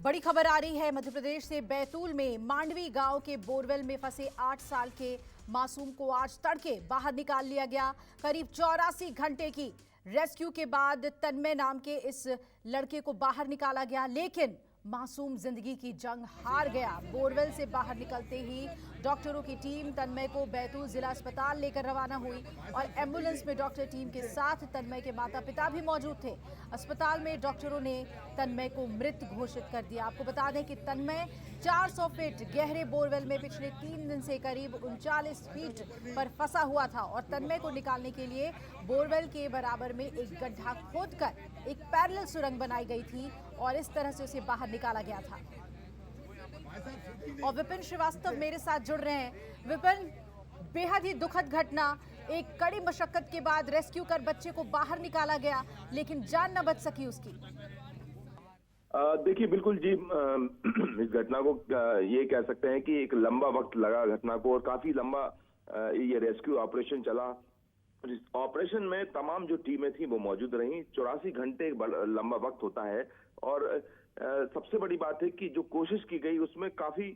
बड़ी खबर आ रही है मध्य प्रदेश से। बैतूल में मांडवी गांव के बोरवेल में फंसे 8 साल के मासूम को आज तड़के बाहर निकाल लिया गया। करीब 84 घंटे की रेस्क्यू के बाद तन्मय नाम के इस लड़के को बाहर निकाला गया, लेकिन मासूम जिंदगी की जंग हार गया। बोरवेल से बाहर निकलते ही डॉक्टरों की टीम तन्मय को बैतूल जिला अस्पताल लेकर रवाना हुई और एम्बुलेंस में डॉक्टर टीम के साथ तन्मय के माता पिता भी मौजूद थे। अस्पताल में डॉक्टरों ने तन्मय को मृत घोषित कर दिया। आपको बता दें कि तन्मय 400 फीट गहरे बोरवेल में पिछले 3 दिन से करीब 39 फीट पर फंसा हुआ था और तन्मय को निकालने के लिए बोरवेल के बराबर में एक गड्ढा खोदकर एक पैरेलल सुरंग बनाई गई थी और इस तरह से उसे बाहर निकाला गया था। और विपिन श्रीवास्तव मेरे साथ जुड़ रहे हैं। विपिन, बेहद ही दुखद घटना, एक कड़ी मशक्कत के बाद रेस्क्यू कर बच्चे को बाहर निकाला गया, लेकिन जान न बच सकी उसकी। देखिए, बिल्कुल जी, इस घटना को ये कह सकते हैं कि एक लंबा वक्त लगा घटना को और काफी लंबा ये रेस्क्यू ऑपरेशन चला। इस ऑपरेशन में तमाम जो टीमें थी वो मौजूद रहीं। 84 घंटे एक लंबा वक्त होता है और सबसे बड़ी बात है कि जो कोशिश की गई उसमें काफी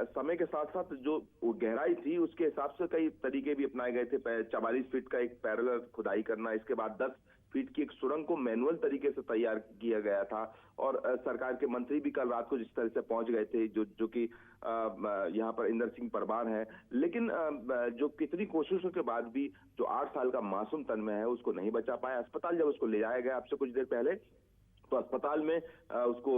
समय के साथ साथ जो गहराई थी उसके हिसाब से कई तरीके भी अपनाए गए थे। 44 फीट का एक पैरेलल खुदाई करना, इसके बाद 10 फीट की एक सुरंग को मैनुअल तरीके से तैयार किया गया था और सरकार के मंत्री भी कल रात को जिस तरह से पहुंच गए थे, जो कि यहाँ पर इंदर सिंह परमार है, लेकिन जो कितनी कोशिशों के बाद भी जो 8 साल का मासूम तन्मय है उसको नहीं बचा पाया। अस्पताल जब उसको ले जाया गया आपसे कुछ देर पहले, तो अस्पताल में उसको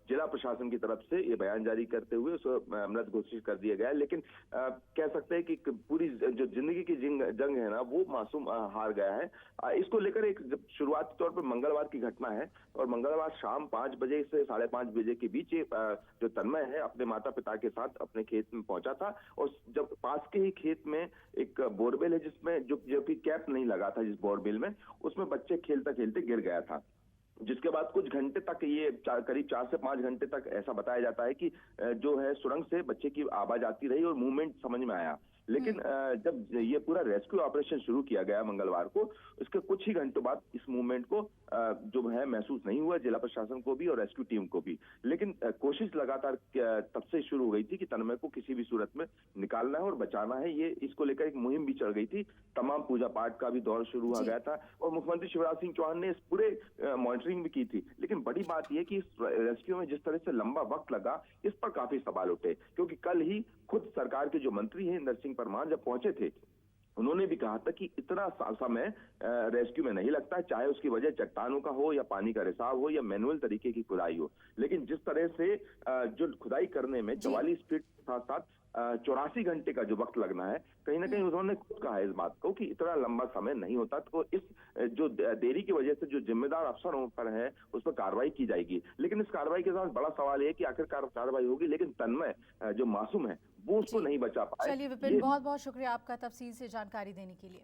जिला प्रशासन की तरफ से ये बयान जारी करते हुए उसको मृत घोषित कर दिया गया। लेकिन कह सकते हैं कि पूरी जो जिंदगी की जंग है ना, वो मासूम हार गया है। इसको लेकर एक शुरुआती तौर पर मंगलवार की घटना है और मंगलवार शाम 5 बजे से 5:30 बजे के बीच जो तन्मय है अपने माता पिता के साथ अपने खेत में पहुंचा था और जब पास के ही खेत में एक बोरवेल है जिसमें जो कि कैप नहीं लगा था, जिस बोरवेल में उसमें बच्चे खेलते खेलते गिर गया था, जिसके बाद कुछ घंटे तक ये करीब 4 से 5 घंटे तक ऐसा बताया जाता है कि जो है सुरंग से बच्चे की आवाज आती रही और मूवमेंट समझ में आया। लेकिन जब ये पूरा रेस्क्यू ऑपरेशन शुरू किया गया मंगलवार को, उसके कुछ ही घंटों बाद इस मूवमेंट को जो है महसूस नहीं हुआ, जिला प्रशासन को भी और रेस्क्यू टीम को भी। लेकिन कोशिश लगातार तब से शुरू हो गई थी कि तन्मय को किसी भी सूरत में निकालना है और बचाना है। ये इसको लेकर एक मुहिम भी चल गई थी। तमाम पूजा पाठ का भी दौर शुरू हो गया था और मुख्यमंत्री शिवराज सिंह चौहान ने इस पूरे मॉनिटरिंग भी की थी। लेकिन बड़ी बात यह कि इस रेस्क्यू में जिस तरह से लंबा वक्त लगा, इस पर काफी सवाल उठे, क्योंकि कल ही खुद सरकार के जो मंत्री हैं इंदर सिंह परमार जब पहुंचे थे, उन्होंने भी कहा था कि इतना समय रेस्क्यू में नहीं लगता, चाहे उसकी वजह चट्टानों का हो या पानी का रिसाव हो या मैनुअल तरीके की खुदाई हो। लेकिन जिस तरह से जो खुदाई करने में 44 फीट साथ साथ 84 घंटे का जो वक्त लगना है, कहीं ना कहीं उन्होंने खुद कहा इस बात को कि इतना लंबा समय नहीं होता। तो इस जो देरी की वजह से जो जिम्मेदार अफसरों पर है उस पर कार्रवाई की जाएगी। लेकिन इस कार्रवाई के साथ बड़ा सवाल है कि आखिरकार कार्रवाई होगी, लेकिन तन्मय जो मासूम है वो उसको नहीं बचा पाए। चलिए विपिन, बहुत बहुत शुक्रिया आपका तफसील से जानकारी देने के लिए।